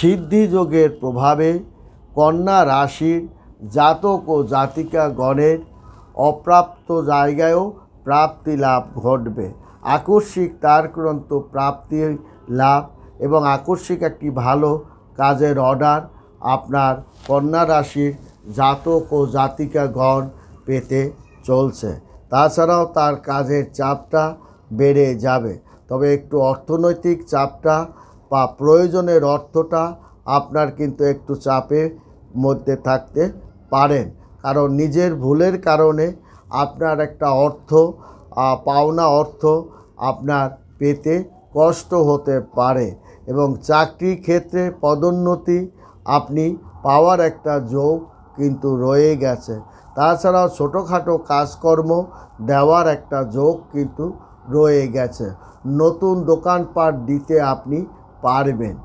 সিদ্ধিযোগের প্রভাবে কন্যা রাশির জাতক ও জাতিকাগণের অপ্রাপ্ত জায়গায়ও প্রাপ্তি লাভ ঘটবে। আকস্মিক তারকন্ত প্রাপ্তি লাভ এবং আকস্মিক একটি ভালো কাজের অর্ডার আপনার কন্যা রাশির জাতক ও জাতিকাগণ পেতে চলছে। তাছাড়াও তার কাজের চাপটা বেড়ে যাবে, তবে একটু অর্থনৈতিক চাপটা বা প্রয়োজনের অর্থটা আপনার কিন্তু একটু চাপের মধ্যে থাকতে পারেন, কারণ নিজের ভুলের কারণে আপনার একটা পাওনা অর্থ আপনার পেতে কষ্ট হতে পারে এবং চাকরি ক্ষেত্রে পদোন্নতি আপনি পাওয়ার একটা যোগ কিন্তু রয়ে গেছে। তাছাড়াও ছোটোখাটো কাজকর্ম দেওয়ার একটা যোগ কিন্তু রয়ে গেছে। নতুন দোকানপাট দিতে আপনি পারবেন।